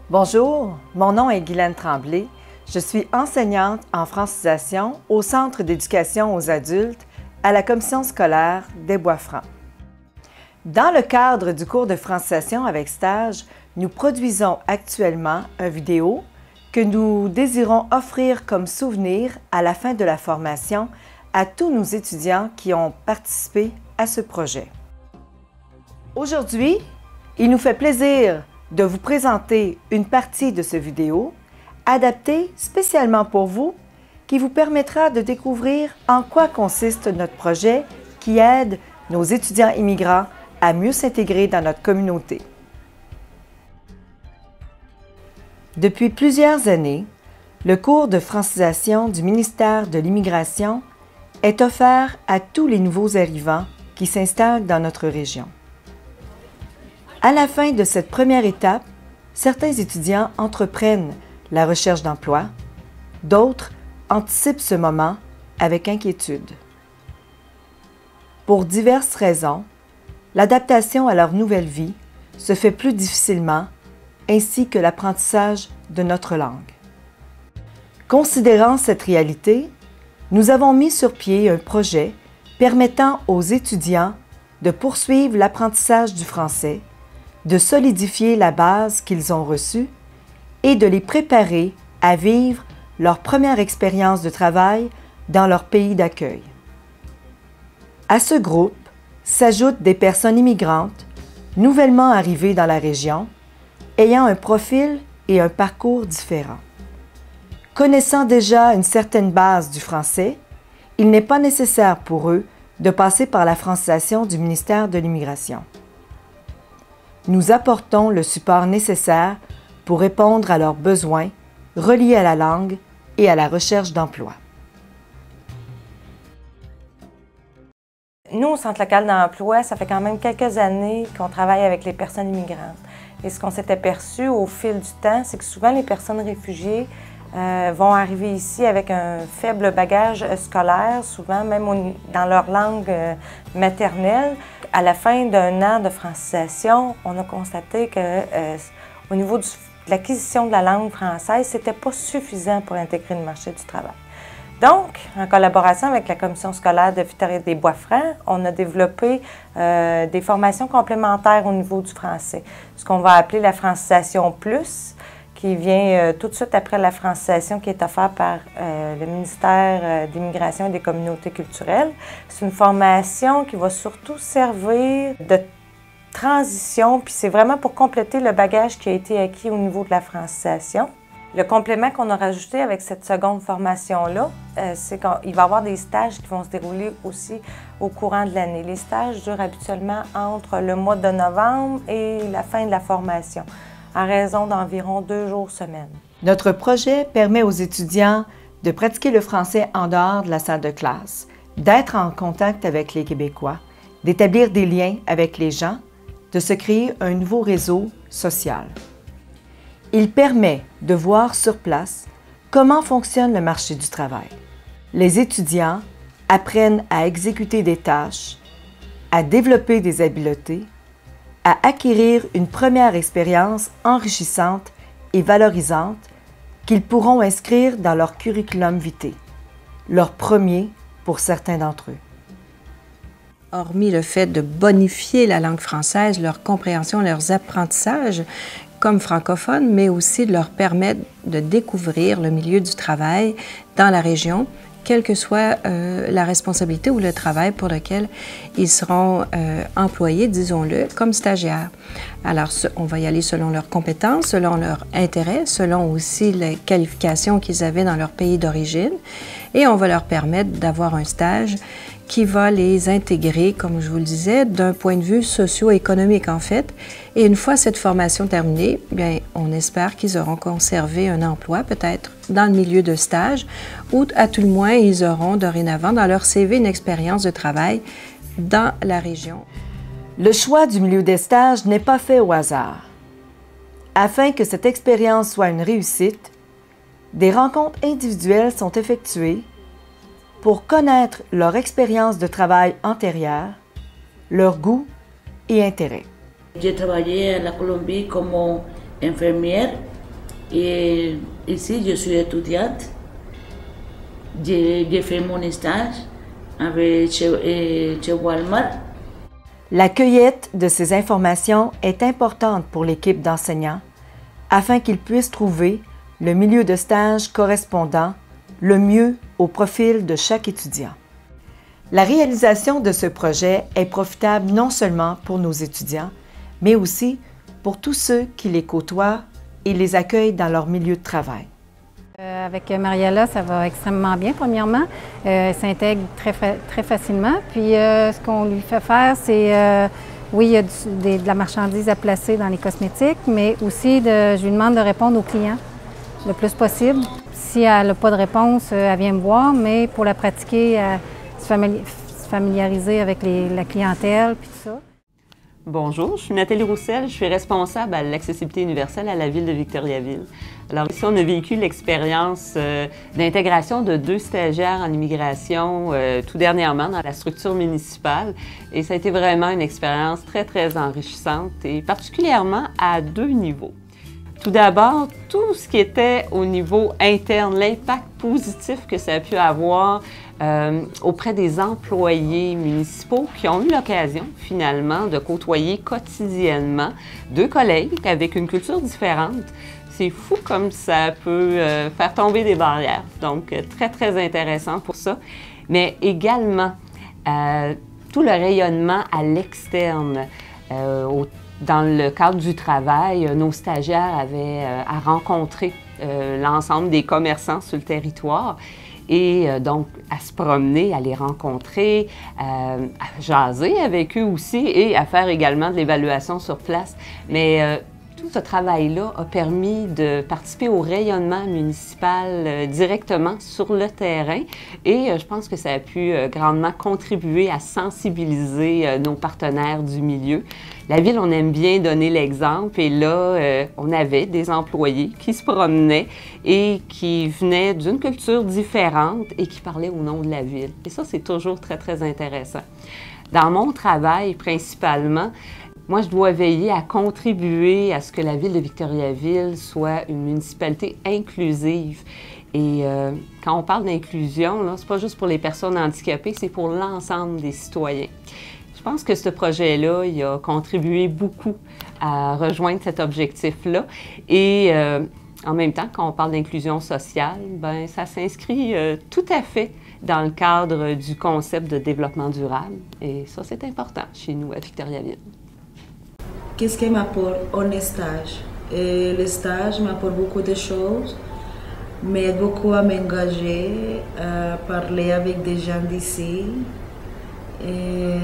Bonjour, mon nom est Guylaine Tremblay. Je suis enseignante en francisation au Centre d'éducation aux adultes à la commission scolaire des Bois-Francs. Dans le cadre du cours de francisation avec stage, nous produisons actuellement une vidéo que nous désirons offrir comme souvenir à la fin de la formation à tous nos étudiants qui ont participé à ce projet. Aujourd'hui, il nous fait plaisir de vous présenter une partie de cette vidéo adaptée spécialement pour vous qui vous permettra de découvrir en quoi consiste notre projet qui aide nos étudiants immigrants à mieux s'intégrer dans notre communauté. Depuis plusieurs années, le cours de francisation du ministère de l'Immigration est offert à tous les nouveaux arrivants qui s'installent dans notre région. À la fin de cette première étape, certains étudiants entreprennent la recherche d'emploi, d'autres anticipent ce moment avec inquiétude. Pour diverses raisons, l'adaptation à leur nouvelle vie se fait plus difficilement, ainsi que l'apprentissage de notre langue. Considérant cette réalité, nous avons mis sur pied un projet permettant aux étudiants de poursuivre l'apprentissage du français, de solidifier la base qu'ils ont reçue et de les préparer à vivre leur première expérience de travail dans leur pays d'accueil. À ce groupe s'ajoutent des personnes immigrantes nouvellement arrivées dans la région, ayant un profil et un parcours différents. Connaissant déjà une certaine base du français, il n'est pas nécessaire pour eux de passer par la francisation du ministère de l'Immigration. Nous apportons le support nécessaire pour répondre à leurs besoins reliés à la langue et à la recherche d'emploi. Nous, au Centre local d'emploi, ça fait quand même quelques années qu'on travaille avec les personnes immigrantes. Et ce qu'on s'est aperçu au fil du temps, c'est que souvent les personnes réfugiées vont arriver ici avec un faible bagage scolaire, souvent même dans leur langue maternelle. À la fin d'un an de francisation, on a constaté que au niveau de l'acquisition de la langue française, ce n'était pas suffisant pour intégrer le marché du travail. Donc, en collaboration avec la commission scolaire de Victoria des Bois-Francs, on a développé des formations complémentaires au niveau du français, ce qu'on va appeler la francisation plus, qui vient tout de suite après la francisation qui est offerte par le ministère de l'Immigration et des communautés culturelles. C'est une formation qui va surtout servir de transition, puis c'est vraiment pour compléter le bagage qui a été acquis au niveau de la francisation. Le complément qu'on a rajouté avec cette seconde formation-là, c'est qu'il va y avoir des stages qui vont se dérouler aussi au courant de l'année. Les stages durent habituellement entre le mois de novembre et la fin de la formation, à raison d'environ 2 jours semaine. Notre projet permet aux étudiants de pratiquer le français en dehors de la salle de classe, d'être en contact avec les Québécois, d'établir des liens avec les gens, de se créer un nouveau réseau social. Il permet de voir sur place comment fonctionne le marché du travail. Les étudiants apprennent à exécuter des tâches, à développer des habiletés, à acquérir une première expérience enrichissante et valorisante qu'ils pourront inscrire dans leur curriculum vitae, leur premier pour certains d'entre eux. Hormis le fait de bonifier la langue française, leur compréhension, leurs apprentissages comme francophones, mais aussi de leur permettre de découvrir le milieu du travail dans la région, quelle que soit la responsabilité ou le travail pour lequel ils seront employés, disons-le, comme stagiaires. Alors, on va y aller selon leurs compétences, selon leurs intérêts, selon aussi les qualifications qu'ils avaient dans leur pays d'origine, et on va leur permettre d'avoir un stage qui va les intégrer, comme je vous le disais, d'un point de vue socio-économique en fait. Et une fois cette formation terminée, bien, on espère qu'ils auront conservé un emploi peut-être dans le milieu de stage ou à tout le moins, ils auront dorénavant dans leur CV une expérience de travail dans la région. Le choix du milieu des stages n'est pas fait au hasard. Afin que cette expérience soit une réussite, des rencontres individuelles sont effectuées pour connaître leur expérience de travail antérieure, leurs goûts et intérêts. J'ai travaillé à la Colombie comme infirmière Et ici, je suis étudiante. J'ai fait mon stage chez Walmart. La cueillette de ces informations est importante pour l'équipe d'enseignants afin qu'ils puissent trouver le milieu de stage correspondant le mieux au profil de chaque étudiant. La réalisation de ce projet est profitable non seulement pour nos étudiants, mais aussi pour tous ceux qui les côtoient et les accueillent dans leur milieu de travail. Avec Mariella, ça va extrêmement bien, premièrement. Elle s'intègre très facilement. Puis, ce qu'on lui fait faire, c'est, oui, il y a de la marchandise à placer dans les cosmétiques, mais aussi, je lui demande de répondre aux clients le plus possible. Si elle n'a pas de réponse, elle vient me voir, mais pour la pratiquer, se familiariser avec la clientèle, puis tout ça. Bonjour, je suis Nathalie Roussel, je suis responsable à l'accessibilité universelle à la Ville de Victoriaville. Alors ici, on a vécu l'expérience d'intégration de 2 stagiaires en immigration tout dernièrement dans la structure municipale et ça a été vraiment une expérience très enrichissante et particulièrement à 2 niveaux. Tout d'abord, tout ce qui était au niveau interne, l'impact positif que ça a pu avoir auprès des employés municipaux qui ont eu l'occasion, finalement, de côtoyer quotidiennement 2 collègues avec une culture différente. C'est fou comme ça peut faire tomber des barrières. Donc, très intéressant pour ça. Mais également, tout le rayonnement à l'externe, dans le cadre du travail, nos stagiaires avaient à rencontrer l'ensemble des commerçants sur le territoire et donc à se promener, à les rencontrer, à jaser avec eux aussi et à faire également de l'évaluation sur place. Mais tout ce travail-là a permis de participer au rayonnement municipal directement sur le terrain et je pense que ça a pu grandement contribuer à sensibiliser nos partenaires du milieu. La Ville, on aime bien donner l'exemple et là, on avait des employés qui se promenaient et qui venaient d'une culture différente et qui parlaient au nom de la Ville. Et ça, c'est toujours très intéressant. Dans mon travail, principalement, moi, je dois veiller à contribuer à ce que la Ville de Victoriaville soit une municipalité inclusive. Et quand on parle d'inclusion, ce n'est pas juste pour les personnes handicapées, c'est pour l'ensemble des citoyens. Je pense que ce projet-là, il a contribué beaucoup à rejoindre cet objectif-là. Et en même temps, quand on parle d'inclusion sociale, bien, ça s'inscrit tout à fait dans le cadre du concept de développement durable. Et ça, c'est important chez nous à Victoriaville. Qu'est-ce qui m'apporte un stage? Et le stage m'apporte beaucoup de choses, m'aide beaucoup à m'engager, à parler avec des gens d'ici, et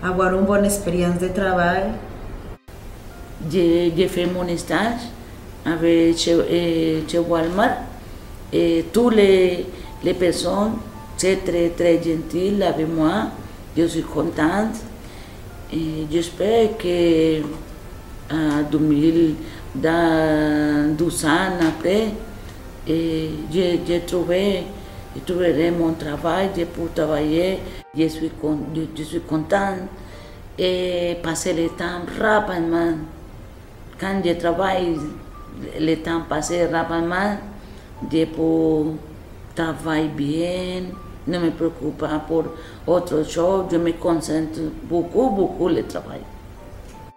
avoir une bonne expérience de travail. J'ai fait mon stage chez Walmart et toutes les personnes sont très gentilles avec moi. Je suis contente. Et j'espère que dans 12 ans après, trouverai mon travail, je peux travailler, je suis contente et passer le temps rapidement. Quand je travaille, le temps passe rapidement, je peux travailler bien. Ne me préoccupe pas pour autre chose, je me concentre beaucoup le travail.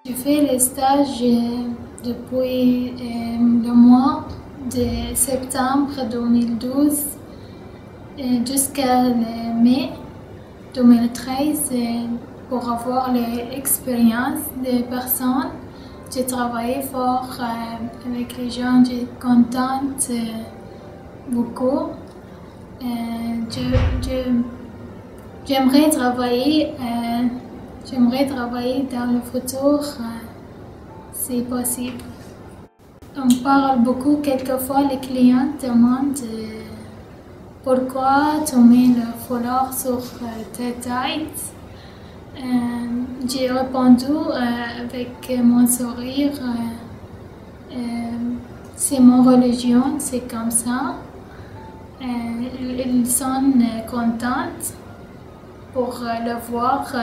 Je fais le stage depuis le mois de septembre 2012 jusqu'à mai 2013 pour avoir l'expérience des personnes. J'ai travaillé fort avec les gens, je suis contente beaucoup. J'aimerais travailler dans le futur, si possible. On parle beaucoup, quelquefois les clients demandent pourquoi tu mets le foulard sur tes têtes. J'ai répondu avec mon sourire, c'est mon religion, c'est comme ça. Ils sont contents pour le voir,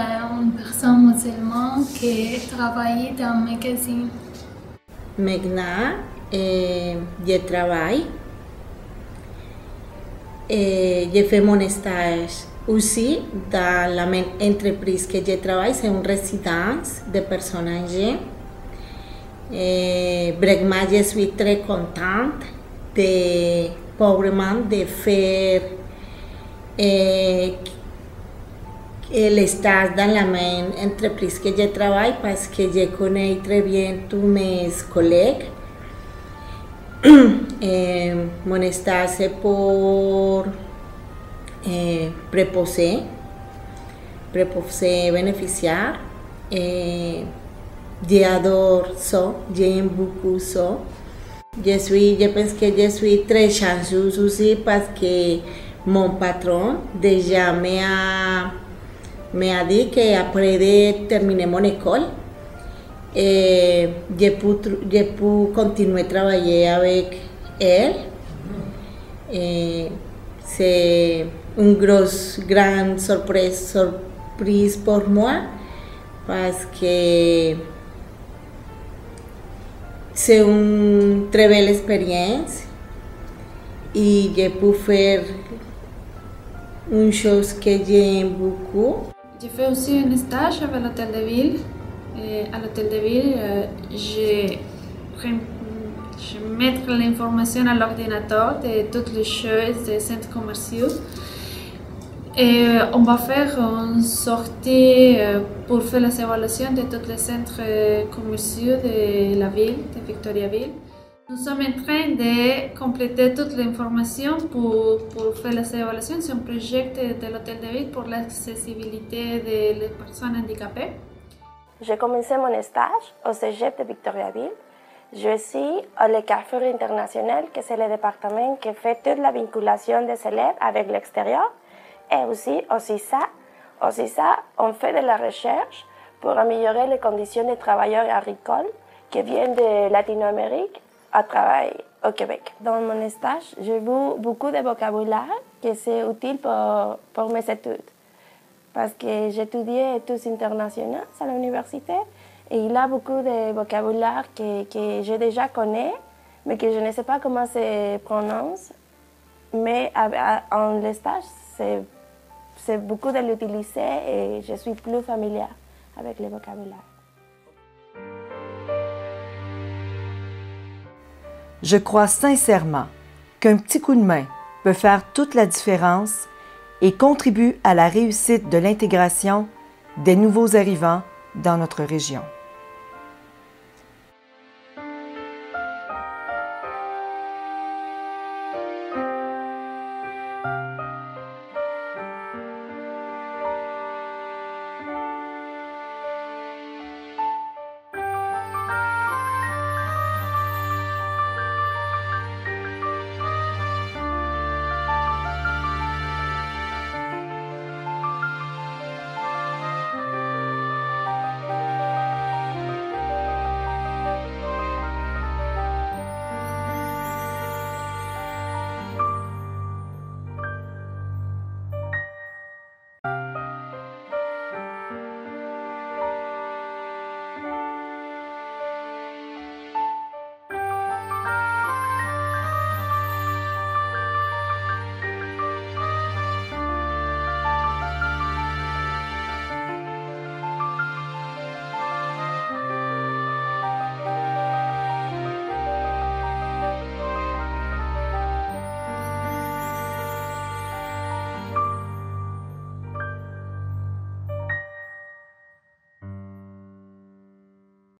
une personne musulmane qui travaille dans un magasin. Maintenant, je travaille. J'ai fait mon stage aussi dans la même entreprise que je travaille, c'est une résidence de personnes âgées. Vraiment, je suis très contente de faire le stage dans la même entreprise que je travaille parce que je connais très bien tous mes collègues. Mon stage c'est pour préposé bénéficiaire. J'adore ça, j'aime beaucoup ça. Je pense que je suis très chanceuse aussi parce que mon patron déjà me a dit qu'après de terminer mon école, je peux continuer à travailler avec elle. C'est une grande surprise pour moi parce que c'est une très belle expérience et je peux faire une chose que j'aime beaucoup. J'ai fait aussi un stage avec l'hôtel de ville. Et à l'hôtel de ville, je mets l'information à l'ordinateur de toutes les choses des centres commerciaux. Et on va faire une sortie pour faire les évaluations de tous les centres commerciaux de la ville, de Victoriaville. Nous sommes en train de compléter toute l'information pour faire les évaluations. C'est un projet de l'hôtel de ville pour l'accessibilité des personnes handicapées. J'ai commencé mon stage au Cégep de Victoriaville. Je suis au Carrefour International, que c'est le département qui fait toute la vinculation des élèves avec l'extérieur. Et aussi, au CISA, on fait de la recherche pour améliorer les conditions des travailleurs agricoles qui viennent de Latino-Amérique à travailler au Québec. Dans mon stage, j'ai vu beaucoup de vocabulaire que c'est utile pour mes études. Parce que j'étudiais études internationales à l'université et il y a beaucoup de vocabulaire que je déjà connais, mais que je ne sais pas comment se prononce. Mais en le stage, c'est beaucoup de l'utiliser et je suis plus familière avec le vocabulaire. Je crois sincèrement qu'un petit coup de main peut faire toute la différence et contribue à la réussite de l'intégration des nouveaux arrivants dans notre région.